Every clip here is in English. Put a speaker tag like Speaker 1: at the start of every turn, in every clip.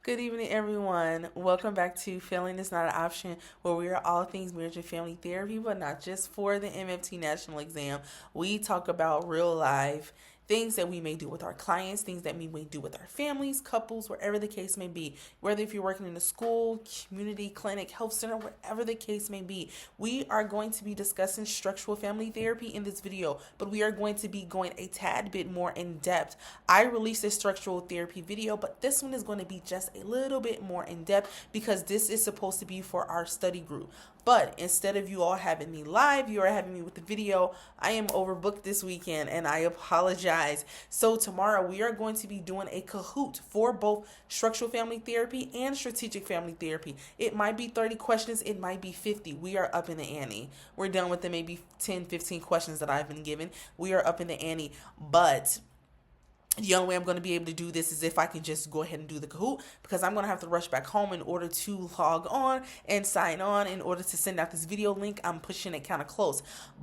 Speaker 1: Good evening, everyone. Welcome back to Failing is Not an Option, where we are all things marriage and family therapy, but not just for the MFT national exam. We talk about real life things that we may do with our clients, things that we may do with our families, couples, wherever the case may be. Whether if you're working in a school, community, clinic, health center, wherever the case may be, we are going to be discussing structural family therapy in this video, but we are going to be going a tad bit more in depth. I released a structural therapy video, but this one is going to be just a little bit more in depth because this is supposed to be for our study group. But instead of you all having me live, you are having me with the video. I am overbooked this weekend and I apologize. So tomorrow we are going to be doing a Kahoot for both structural family therapy and strategic family therapy. It might be 30 questions, it might be 50. We are up in the ante. We're done with the maybe 10, 15 questions that I've been given. We are up in the ante, but the only way I'm going to be able to do this is if I can just go ahead and do the Kahoot, because I'm going to have to rush back home in order to log on and sign on in order to send out this video link. I'm pushing it kind of close,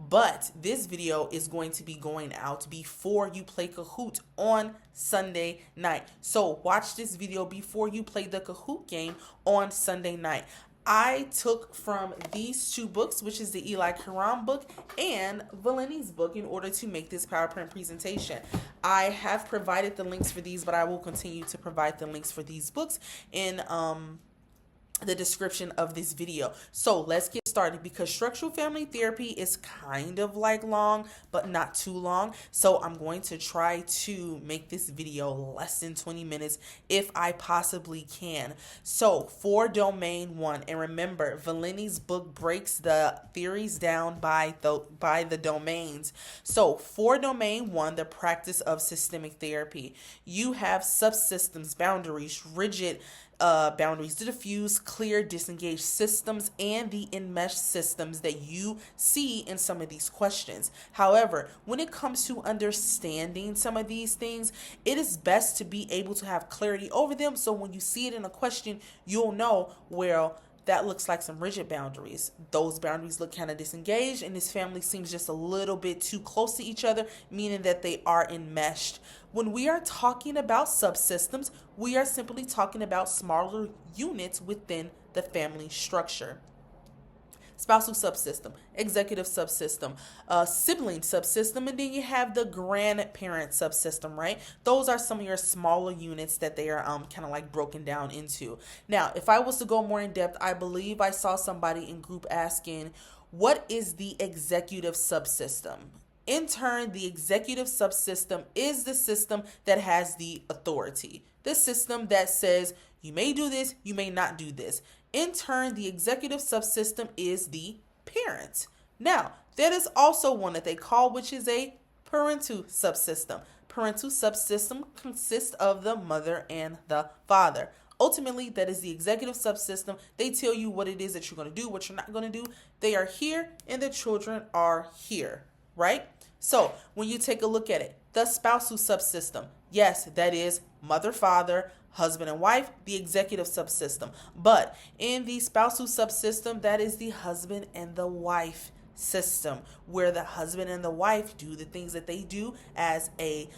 Speaker 1: but this video is going to be going out before you play Kahoot on Sunday night. So watch this video before you play the Kahoot game on Sunday night. I took from these two books, which is the Eli Karam book and Valeni's book, in order to make this PowerPoint presentation. I have provided the links for these, but I will continue to provide the links for these books in the description of this video. So let's get started, because structural family therapy is kind of like long, but not too long. So I'm going to try to make this video less than 20 minutes if I possibly can. So for domain 1, and remember, Valeni's book breaks the theories down by the domains. So for domain 1, the practice of systemic therapy, you have subsystems, boundaries, rigid boundaries, the diffuse, clear, disengaged systems, and the enmeshed systems that you see in some of these questions. However, when it comes to understanding some of these things, it is best to be able to have clarity over them, so when you see it in a question, you'll know, well, that looks like some rigid boundaries. Those boundaries look kind of disengaged, and this family seems just a little bit too close to each other, meaning that they are enmeshed. When we are talking about subsystems, we are simply talking about smaller units within the family structure. Spousal subsystem, executive subsystem, sibling subsystem, and then you have the grandparent subsystem, right? Those are some of your smaller units that they are kind of like broken down into. Now, if I was to go more in depth, I believe I saw somebody in group asking, what is the executive subsystem? In turn, the executive subsystem is the system that has the authority. The system that says, you may do this, you may not do this. In turn, the executive subsystem is the parent. Now, there is also one that they call, which is a parental subsystem. Parental subsystem consists of the mother and the father. Ultimately, that is the executive subsystem. They tell you what it is that you're going to do, what you're not going to do. They are here, and the children are here, right? So when you take a look at it, the spousal subsystem, yes, that is mother, father, husband and wife, the executive subsystem. But in the spousal subsystem, that is the husband and the wife system, where the husband and the wife do the things that they do as a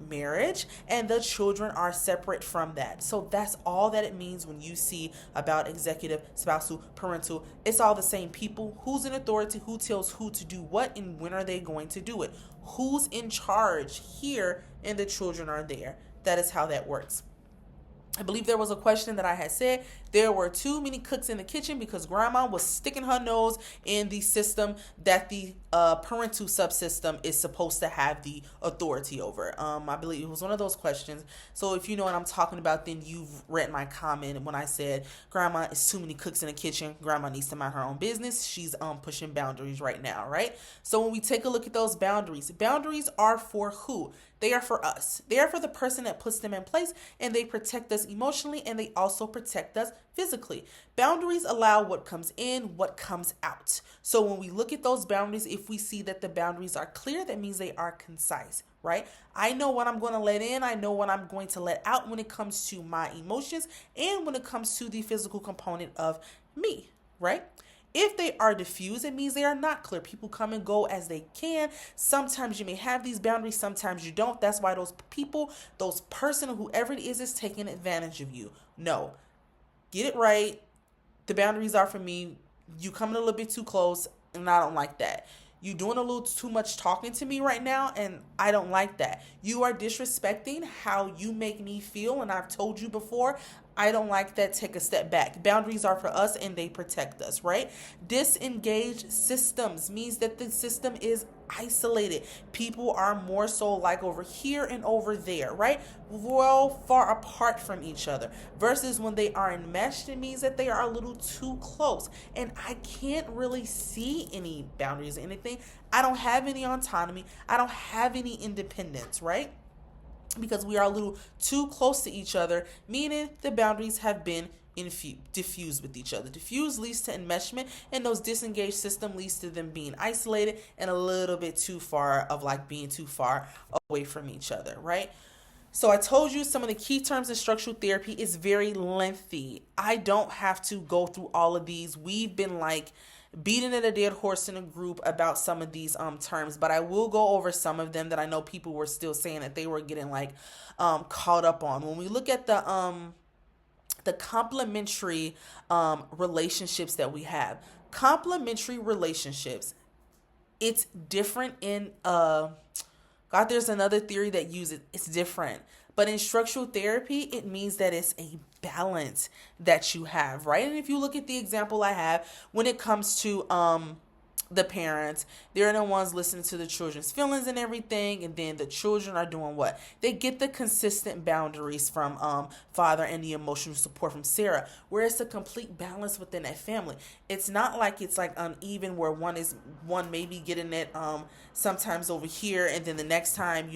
Speaker 1: marriage, and the children are separate from that. So that's all that it means when you see about executive, spousal, parental. It's all the same people. Who's in authority? Who tells who to do what, and when are they going to do it? Who's in charge here, and the children are there. That is how that works. I believe there was a question that I had said there were too many cooks in the kitchen because grandma was sticking her nose in the system that the parental subsystem is supposed to have the authority over. I believe it was one of those questions. So if you know what I'm talking about, then you've read my comment when I said grandma is too many cooks in the kitchen. Grandma needs to mind her own business. She's pushing boundaries right now, right? So when we take a look at those boundaries are for who? They are for us. They are for the person that puts them in place, and they protect us emotionally, and they also protect us physically. Boundaries allow what comes in, what comes out. So when we look at those boundaries, if we see that the boundaries are clear, that means they are concise, right? I know what I'm going to let in. I know what I'm going to let out when it comes to my emotions and when it comes to the physical component of me, right? If they are diffuse, it means they are not clear. People come and go as they can. Sometimes you may have these boundaries, sometimes you don't. That's why those people, those person, whoever it is taking advantage of you. No, get it right. The boundaries are for me. You coming a little bit too close, and I don't like that. You doing a little too much talking to me right now, and I don't like that. You are disrespecting how you make me feel, and I've told you before, I don't like that. Take a step back. Boundaries are for us and they protect us, right? Disengaged systems means that the system is isolated. People are more so like over here and over there, right? Well, far apart from each other. Versus when they are enmeshed, it means that they are a little too close. And I can't really see any boundaries or anything. I don't have any autonomy. I don't have any independence, right? Because we are a little too close to each other, meaning the boundaries have been diffused with each other. Diffuse leads to enmeshment, and those disengaged system leads to them being isolated and a little bit too far of like being too far away from each other, right? So I told you some of the key terms in structural therapy is very lengthy. I don't have to go through all of these. We've been like beating at a dead horse in a group about some of these terms, but I will go over some of them that I know people were still saying that they were getting like caught up on. When we look at the complementary relationships that we have, complementary relationships, it's different in God, there's another theory that uses it's different. But in structural therapy, it means that it's a balance that you have, right? And if you look at the example I have, when it comes to the parents, they're the ones listening to the children's feelings and everything, and then the children are doing what? They get the consistent boundaries from father and the emotional support from Sarah, where it's a complete balance within that family. It's not like it's like uneven where one maybe getting it sometimes over here, and then the next time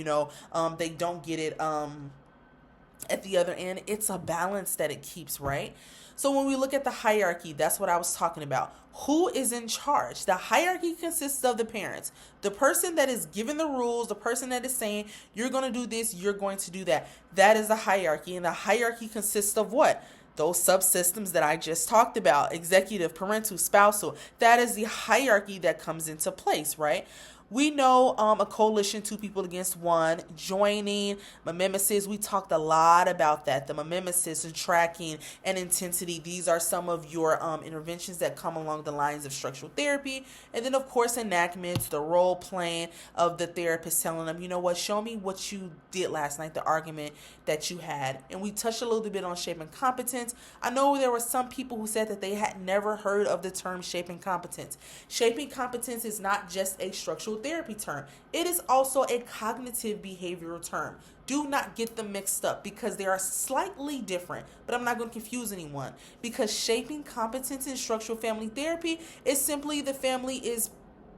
Speaker 1: they don't get it at the other end. It's a balance that it keeps, right? So when we look at the hierarchy, that's what I was talking about. Who is in charge? The hierarchy consists of the parents. The person that is giving the rules, the person that is saying, you're going to do this, you're going to do that. That is the hierarchy. And the hierarchy consists of what? Those subsystems that I just talked about, executive, parental, spousal. That is the hierarchy that comes into place, right? We know a coalition, two people against one, joining, mimesis. We talked a lot about that. The mimesis and tracking and intensity. These are some of your interventions that come along the lines of structural therapy. And then, of course, enactments, the role playing of the therapist telling them, you know what, show me what you did last night, the argument that you had. And we touched a little bit on shaping competence. I know there were some people who said that they had never heard of the term shaping competence. Shaping competence is not just a structural therapy term. It is also a cognitive behavioral term. Do not get them mixed up because they are slightly different, but I'm not going to confuse anyone, because shaping competence in structural family therapy is simply the family is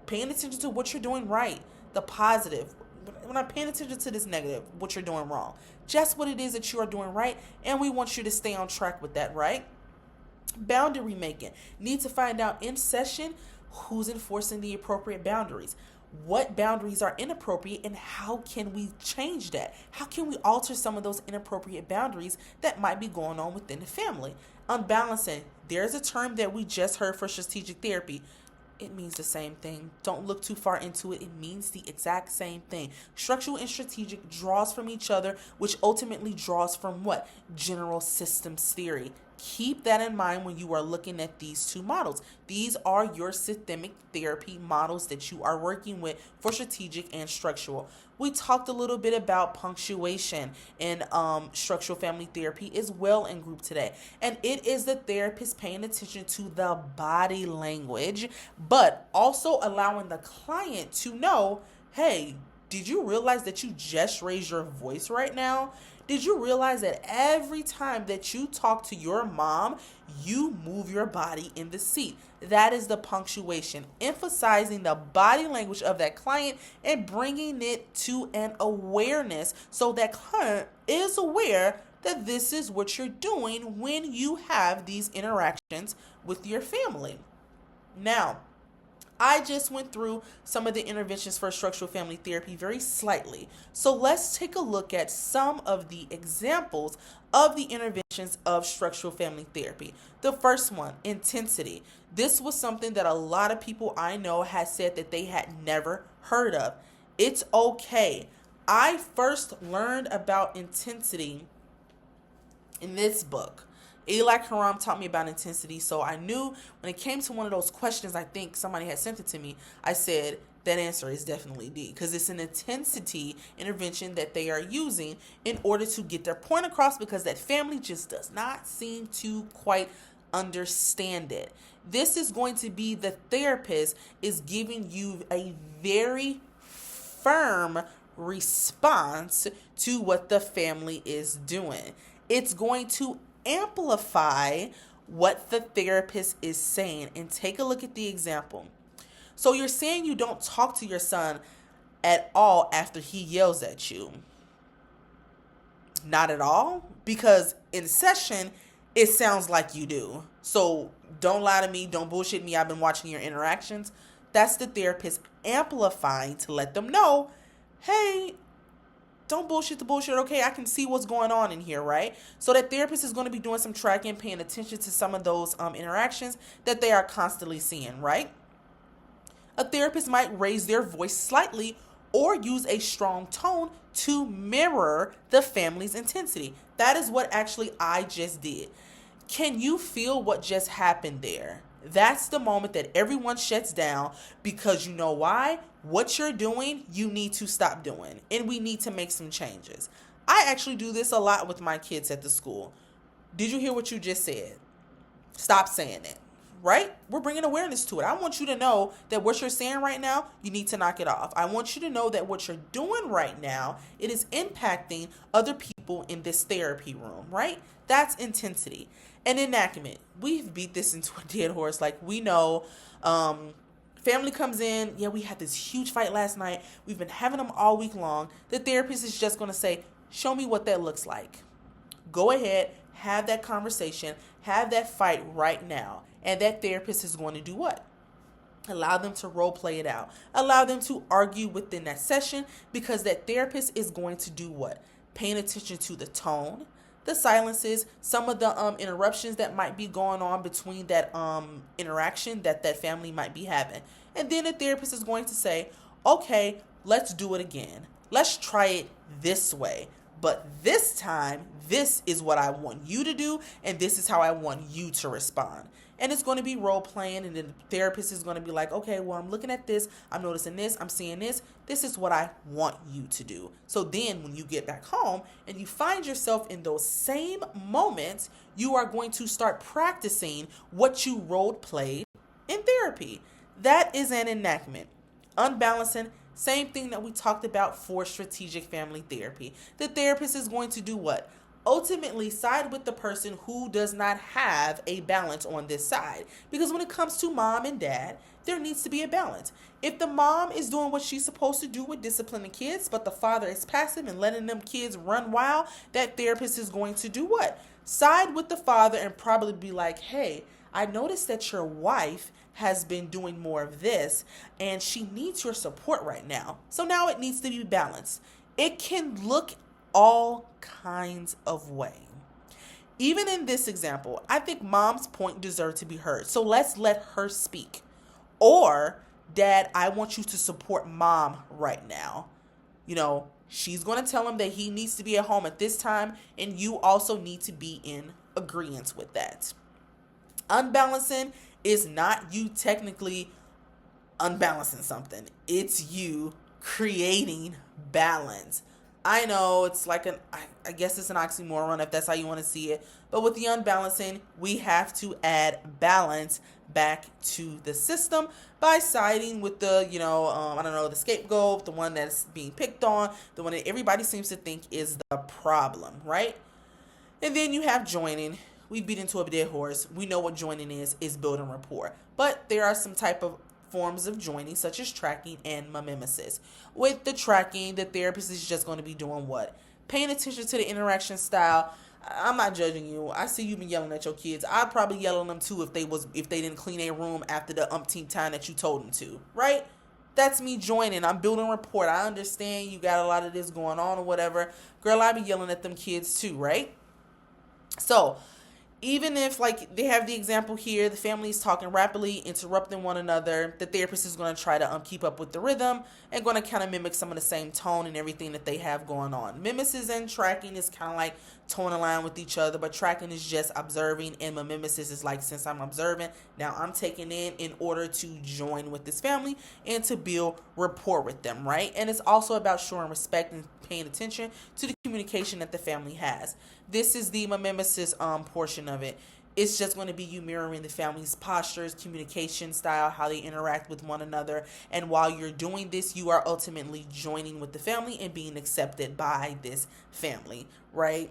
Speaker 1: paying attention to what you're doing right, the positive. We're not paying attention to this negative, what you're doing wrong. Just what it is that you are doing right, and we want you to stay on track with that, right? Boundary making. Need to find out in session who's enforcing the appropriate boundaries. What boundaries are inappropriate, and how can we change that? How can we alter some of those inappropriate boundaries that might be going on within the family? Unbalancing. There's a term that we just heard for strategic therapy. It means the same thing. Don't look too far into it. It means the exact same thing. Structural and strategic draws from each other, which ultimately draws from what? General systems theory. Keep that in mind when you are looking at these two models. These are your systemic therapy models that you are working with for strategic and structural. We talked a little bit about punctuation in structural family therapy as well in group today. And it is the therapist paying attention to the body language, but also allowing the client to know, hey, did you realize that you just raised your voice right now? Did you realize that every time that you talk to your mom, you move your body in the seat? That is the punctuation, emphasizing the body language of that client and bringing it to an awareness so that client is aware that this is what you're doing when you have these interactions with your family. Now, I just went through some of the interventions for structural family therapy very slightly. So let's take a look at some of the examples of the interventions of structural family therapy. The first one, intensity. This was something that a lot of people I know had said that they had never heard of. It's okay. I first learned about intensity in this book. Eli Karam taught me about intensity, so I knew when it came to one of those questions, I think somebody had sent it to me, I said, that answer is definitely D, because it's an intensity intervention that they are using in order to get their point across, because that family just does not seem to quite understand it. This is going to be the therapist is giving you a very firm response to what the family is doing. It's going to amplify what the therapist is saying. And take a look at the example. So you're saying you don't talk to your son at all after he yells at you. Not at all, because in session, it sounds like you do. So don't lie to me. Don't bullshit me. I've been watching your interactions. That's the therapist amplifying to let them know, hey, don't bullshit the bullshit, okay? I can see what's going on in here, right? So that therapist is going to be doing some tracking, paying attention to some of those interactions that they are constantly seeing, right? A therapist might raise their voice slightly or use a strong tone to mirror the family's intensity. That is what actually I just did. Can you feel what just happened there? That's the moment that everyone shuts down, because you know why? What you're doing, you need to stop doing, and we need to make some changes. I actually do this a lot with my kids at the school. Did you hear what you just said? Stop saying it, right? We're bringing awareness to it. I want you to know that what you're saying right now, you need to knock it off. I want you to know that what you're doing right now, it is impacting other people in this therapy room, right? That's intensity. And enactment. We've beat this into a dead horse. Like, we know, family comes in. Yeah, we had this huge fight last night. We've been having them all week long. The therapist is just going to say, show me what that looks like. Go ahead, have that conversation, have that fight right now. And that therapist is going to do what? Allow them to role play it out. Allow them to argue within that session, because that therapist is going to do what? Paying attention to the tone, the silences, some of the interruptions that might be going on between that interaction that family might be having. And then the therapist is going to say, okay, let's do it again. Let's try it this way. But this time, this is what I want you to do, and this is how I want you to respond. And it's going to be role playing, and then the therapist is going to be like, okay, well, I'm looking at this, I'm noticing this, I'm seeing this. This is what I want you to do. So then when you get back home and you find yourself in those same moments, you are going to start practicing what you role played in therapy. That is an enactment. Unbalancing, same thing that we talked about for strategic family therapy. The therapist is going to do what? Ultimately side with the person who does not have a balance on this side. Because when it comes to mom and dad, there needs to be a balance. If the mom is doing what she's supposed to do with disciplining kids, but the father is passive and letting them kids run wild, that therapist is going to do what? Side with the father and probably be like, hey, I noticed that your wife has been doing more of this and she needs your support right now. So now it needs to be balanced. It can look all kinds of way. Even in this example, I think mom's point deserves to be heard. So let's let her speak. Or, dad, I want you to support mom right now. You know, she's going to tell him that he needs to be at home at this time, and you also need to be in agreement with that. Unbalancing is not you technically unbalancing something. It's you creating balance. I know it's like I guess it's an oxymoron if that's how you want to see it. But with the unbalancing, we have to add balance back to the system by siding with the, the scapegoat, the one that's being picked on, the one that everybody seems to think is the problem, right? And then you have joining. We beat into a dead horse. We know what joining is building rapport. But there are some type of forms of joining, such as tracking and mimesis. With the tracking, the therapist is just going to be doing what? Paying attention to the interaction style. I'm not judging you. I see you been yelling at your kids. I'd probably yell at them too if they didn't clean their room after the umpteenth time that you told them to, right? That's me joining. I'm building rapport. I understand you got a lot of this going on or whatever. Girl, I be yelling at them kids too, right? So even if, like, they have the example here, the family is talking rapidly, interrupting one another, the therapist is going to try to keep up with the rhythm and going to kind of mimic some of the same tone and everything that they have going on. Mimesis and tracking is kind of like tone line with each other, but tracking is just observing, and mimesis is like, since I'm observing, now I'm taking in order to join with this family and to build rapport with them, right? And it's also about showing respect and paying attention to the communication that the family has. This is the mimesis portion of it. It's just going to be you mirroring the family's postures, communication style, how they interact with one another. And while you're doing this, you are ultimately joining with the family and being accepted by this family, right?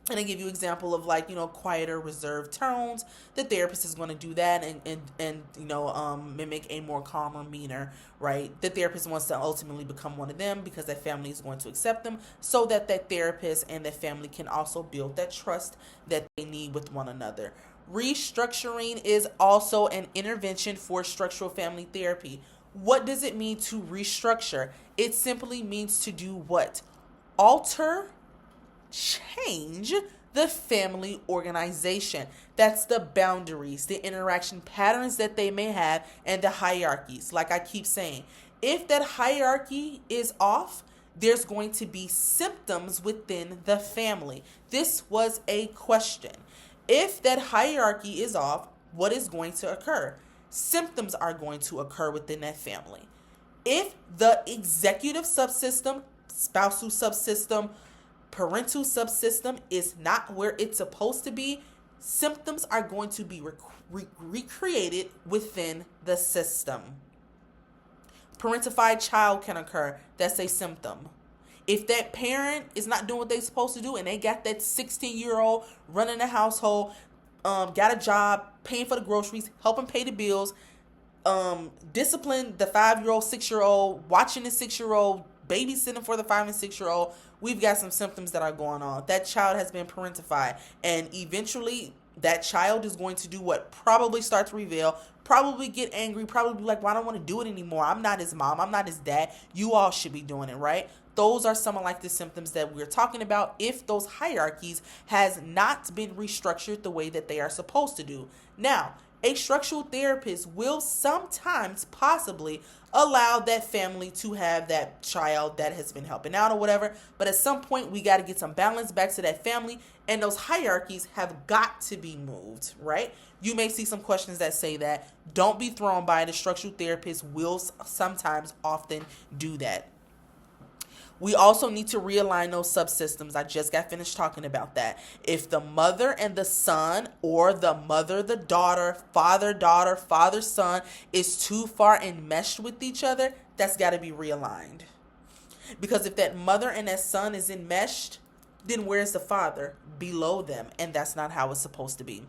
Speaker 1: And I give you example of, like, quieter, reserved tones. The therapist is going to do that and mimic a more calmer demeanor, right? The therapist wants to ultimately become one of them because that family is going to accept them, so that that therapist and that family can also build that trust that they need with one another. Restructuring is also an intervention for structural family therapy. What does it mean to restructure? It simply means to do what? Alter, change the family organization. That's the boundaries, the interaction patterns that they may have, and the hierarchies. Like I keep saying, if that hierarchy is off, there's going to be symptoms within the family. This was a question. If that hierarchy is off, what is going to occur? Symptoms are going to occur within that family. If the executive subsystem, spousal subsystem, parental subsystem is not where it's supposed to be, symptoms are going to be recreated within the system. Parentified child can occur. That's a symptom. If that parent is not doing what they're supposed to do and they got that 16-year-old running the household, got a job, paying for the groceries, helping pay the bills, discipline the 5-year-old, 6-year-old, watching the 6-year-old, babysitting for the 5 and 6-year-old, we've got some symptoms that are going on. That child has been parentified, and eventually that child is going to do what? Probably start to rebel, probably get angry, probably be like, well, I don't want to do it anymore. I'm not his mom. I'm not his dad. You all should be doing it, right? Those are some of like the symptoms that we're talking about if those hierarchies has not been restructured the way that they are supposed to do. Now, a structural therapist will sometimes possibly allow that family to have that child that has been helping out or whatever. But at some point, we got to get some balance back to that family, and those hierarchies have got to be moved, right? You may see some questions that say that. Don't be thrown by it. The structural therapist will sometimes often do that. We also need to realign those subsystems. I just got finished talking about that. If the mother and the son, or the mother, the daughter, father, son is too far enmeshed with each other, that's got to be realigned. Because if that mother and that son is enmeshed, then where's the father? Below them. And that's not how it's supposed to be.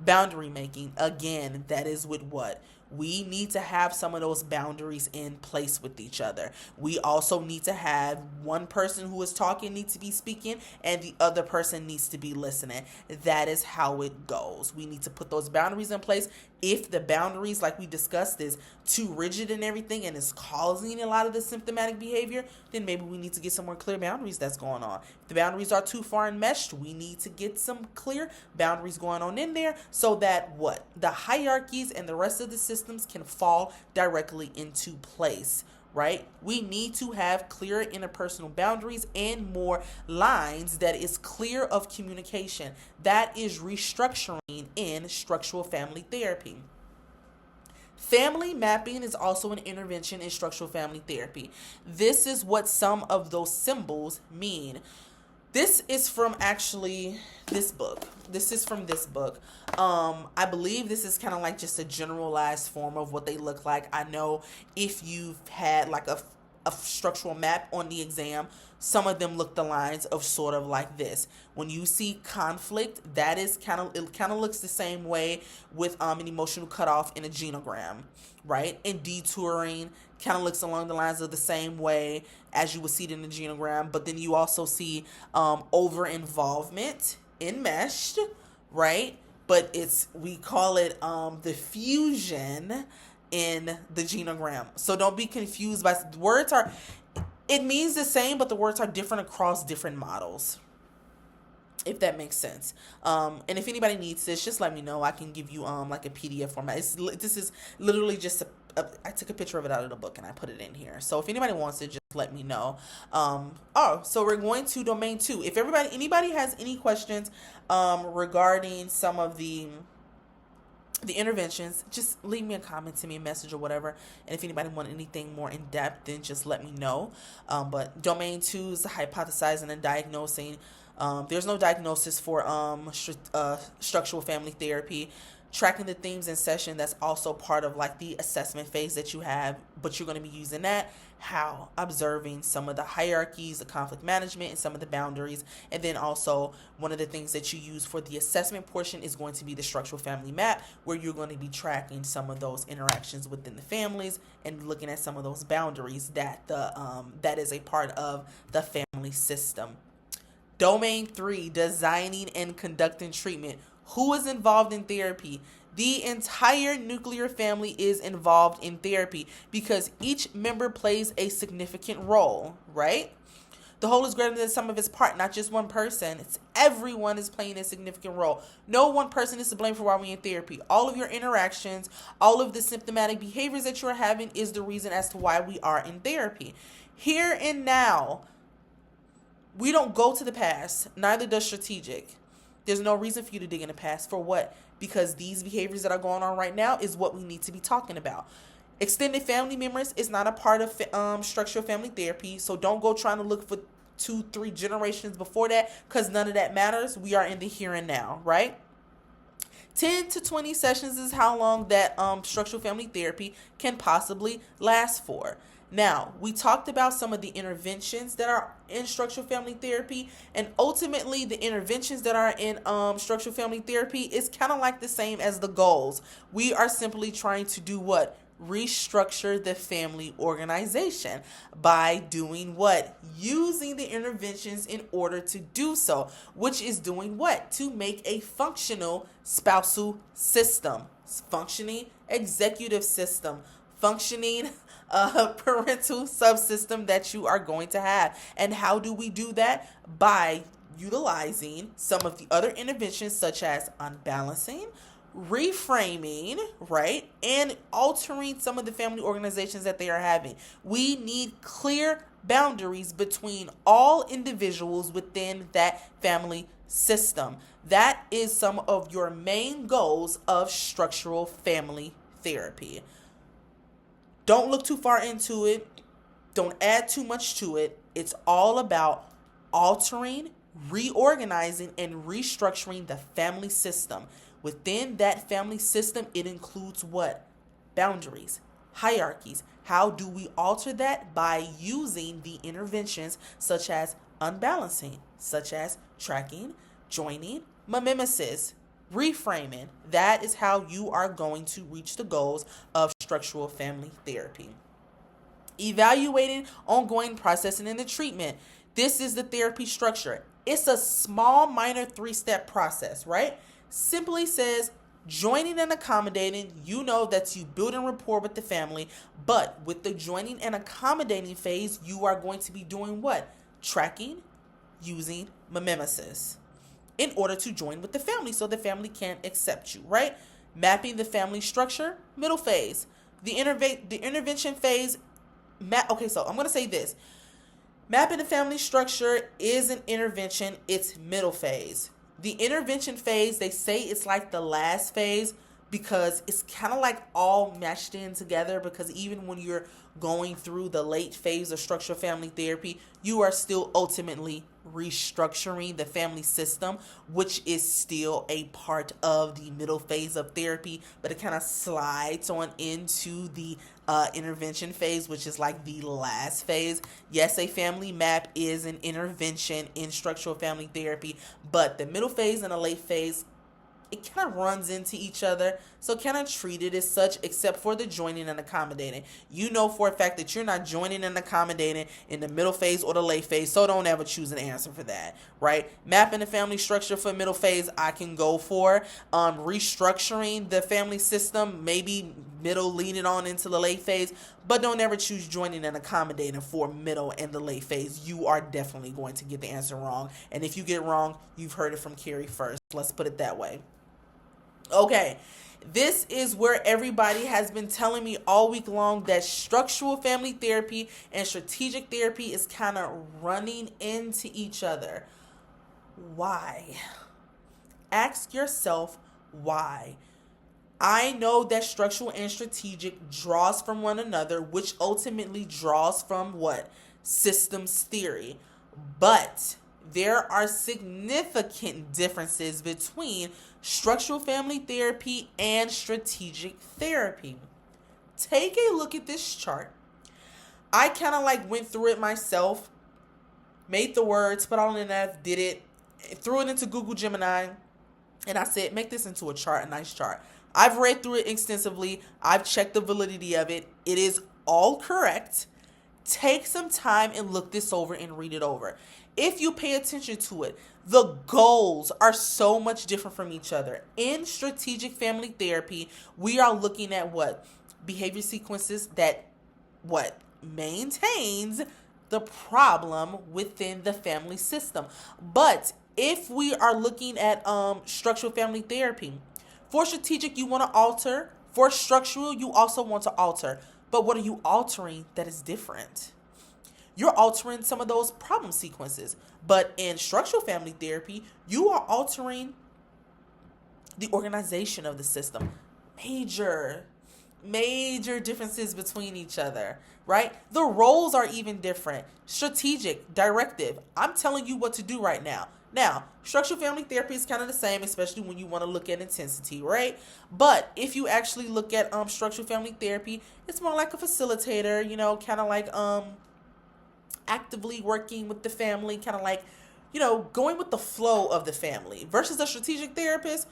Speaker 1: Boundary making, again, that is with what? We need to have some of those boundaries in place with each other. We also need to have one person who is talking needs to be speaking, and the other person needs to be listening. That is how it goes. We need to put those boundaries in place. If the boundaries, like we discussed, is too rigid and everything and is causing a lot of the symptomatic behavior, then maybe we need to get some more clear boundaries that's going on. If the boundaries are too far enmeshed, we need to get some clear boundaries going on in there so that what? The hierarchies and the rest of the systems can fall directly into place, right? We need to have clear interpersonal boundaries and more lines that is clear of communication. That is restructuring in structural family therapy. Family mapping is also an intervention in structural family therapy. This is what some of those symbols mean. This is from actually this book. This is from this book. I believe this is kind of like just a generalized form of what they look like. I know if you've had like a structural map on the exam, some of them look the lines of sort of like this. When you see conflict, that is it kind of looks the same way with an emotional cutoff in a genogram, right? And detouring kind of looks along the lines of the same way as you would see it in the genogram. But then you also see over involvement enmeshed, right? But we call it the fusion in the genogram. So don't be confused by words it means the same, but the words are different across different models, if that makes sense. And if anybody needs this, just let me know. I can give you like a PDF format. This is literally just I took a picture of it out of the book and I put it in here. So if anybody wants it, just let me know. So we're going to domain 2. If anybody has any questions regarding some of the interventions, just leave me a comment, send me a message or whatever. And if anybody want anything more in depth, then just let me know. But domain 2 is the hypothesizing and diagnosing. There's no diagnosis for structural family therapy. Tracking the themes in session, that's also part of like the assessment phase that you have, but you're going to be using that. How? Observing some of the hierarchies, the conflict management, and some of the boundaries. And then also one of the things that you use for the assessment portion is going to be the structural family map, where you're going to be tracking some of those interactions within the families and looking at some of those boundaries that that is a part of the family system. Domain 3, designing and conducting treatment. Who is involved in therapy? The entire nuclear family is involved in therapy because each member plays a significant role, right? The whole is greater than the sum of its part, not just one person. It's everyone is playing a significant role. No one person is to blame for why we're in therapy. All of your interactions, all of the symptomatic behaviors that you're having is the reason as to why we are in therapy. Here and now, we don't go to the past, neither does strategic. There's no reason for you to dig in the past. For what? Because these behaviors that are going on right now is what we need to be talking about. Extended family members is not a part of structural family therapy, so don't go trying to look for 2-3 generations before that, because none of that matters. We are in the here and now, right? 10 to 20 sessions is how long that structural family therapy can possibly last for. Now, we talked about some of the interventions that are in structural family therapy, and ultimately the interventions that are in structural family therapy is kind of like the same as the goals. We are simply trying to do what? Restructure the family organization by doing what? Using the interventions in order to do so, which is doing what? To make a functional spousal system, functioning executive system, functioning parental subsystem that you are going to have. And how do we do that? By utilizing some of the other interventions such as unbalancing, reframing, right, and altering some of the family organizations that they are having. We need clear boundaries between all individuals within that family system. That is some of your main goals of structural family therapy. Don't look too far into it. Don't add too much to it. It's all about altering, reorganizing, and restructuring the family system. Within that family system, it includes what? Boundaries, hierarchies. How do we alter that? By using the interventions such as unbalancing, such as tracking, joining, mimesis, reframing. That is how you are going to reach the goals of structural family therapy. Evaluating ongoing processing in the treatment. This is the therapy structure. It's a small, minor 3-step process, right? Simply says joining and accommodating. You know that you building rapport with the family, but with the joining and accommodating phase, you are going to be doing what? Tracking, using mimesis in order to join with the family so the family can accept you, right? Mapping the family structure, middle phase. The intervention phase, okay, so I'm going to say this. Mapping the family structure is an intervention. It's middle phase. The intervention phase, they say it's like the last phase because it's kind of like all meshed in together, because even when you're going through the late phase of structural family therapy, you are still ultimately restructuring the family system, which is still a part of the middle phase of therapy, but it kind of slides on into the intervention phase, which is like the last phase. Yes, a family map is an intervention in structural family therapy, but the middle phase and the late phase it kind of runs into each other. So kind of treat it as such, except for the joining and accommodating. You know for a fact that you're not joining and accommodating in the middle phase or the late phase, so don't ever choose an answer for that, right? Mapping the family structure for middle phase, I can go for. Restructuring the family system, maybe middle leaning on into the late phase, but don't ever choose joining and accommodating for middle and the late phase. You are definitely going to get the answer wrong. And if you get it wrong, you've heard it from Carrie first. Let's put it that way. Okay, this is where everybody has been telling me all week long that structural family therapy and strategic therapy is kind of running into each other. Why? Ask yourself why. I know that structural and strategic draws from one another, which ultimately draws from what? Systems theory. But there are significant differences between structural family therapy and strategic therapy. Take a look at this chart. I kind of went through it myself, made the words, put all in that, did it, threw it into Google Gemini, and I said, make this into a chart, a nice chart. I've read through it extensively. I've checked the validity of it. It is all correct. Take some time and look this over and read it over. If you pay attention to it, the goals are so much different from each other. In strategic family therapy, we are looking at what? Behavior sequences that maintains the problem within the family system. But if we are looking at structural family therapy, for strategic, you want to alter. For structural, you also want to alter. But what are you altering that is different? You're altering some of those problem sequences. But in structural family therapy, you are altering the organization of the system. Major differences between each other, right? The roles are even different. Strategic, directive. I'm telling you what to do right now. Now, structural family therapy is kind of the same, especially when you want to look at intensity, right? But if you actually look at structural family therapy, it's more like a facilitator, kind of actively working with the family, kind of going with the flow of the family. Versus a strategic therapist,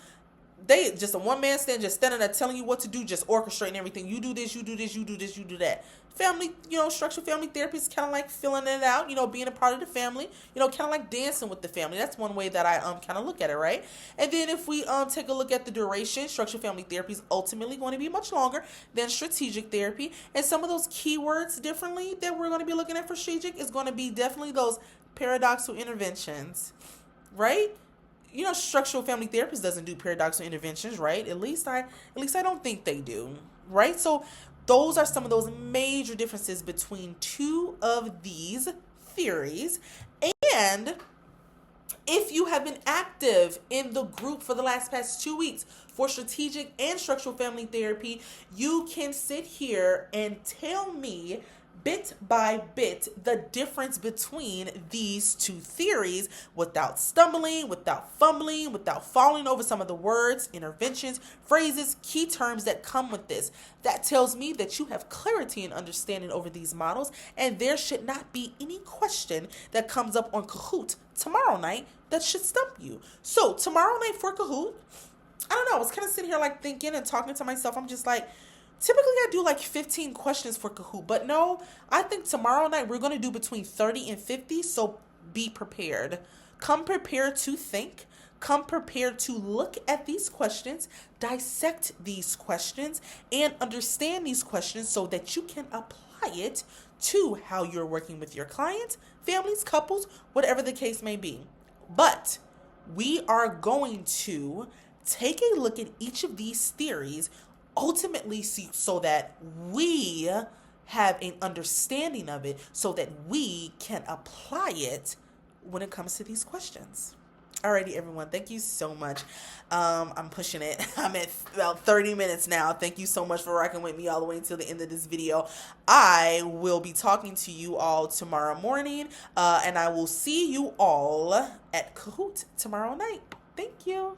Speaker 1: they just a one-man stand, just standing there telling you what to do, just orchestrating everything. You do this, you do this, you do this, you do that. Family, structural family therapy is kind of like filling it out, being a part of the family, kind of like dancing with the family. That's one way that I kind of look at it, right? And then if we take a look at the duration, structural family therapy is ultimately going to be much longer than strategic therapy. And some of those keywords differently that we're going to be looking at for strategic is going to be definitely those paradoxical interventions, right? Structural family therapist doesn't do paradoxical interventions, right? At least I don't think they do, right? So those are some of those major differences between two of these theories. And if you have been active in the group for the past 2 weeks for strategic and structural family therapy, you can sit here and tell me bit by bit the difference between these two theories without stumbling, without fumbling, without falling over some of the words, interventions, phrases, key terms that come with this. That tells me that you have clarity and understanding over these models, and there should not be any question that comes up on Kahoot tomorrow night that should stump you. So tomorrow night for Kahoot, I don't know, I was kind of sitting here thinking and talking to myself. I'm just typically I do 15 questions for Kahoot, but no, I think tomorrow night we're going to do between 30 and 50, so be prepared. Come prepared to think. Come prepared to look at these questions, dissect these questions, and understand these questions so that you can apply it to how you're working with your clients, families, couples, whatever the case may be. But we are going to take a look at each of these theories, ultimately see so that we have an understanding of it so that we can apply it when it comes to these questions. Alrighty, everyone. Thank you so much. I'm pushing it. I'm at about 30 minutes now. Thank you so much for rocking with me all the way until the end of this video. I will be talking to you all tomorrow morning, and I will see you all at Kahoot tomorrow night. Thank you.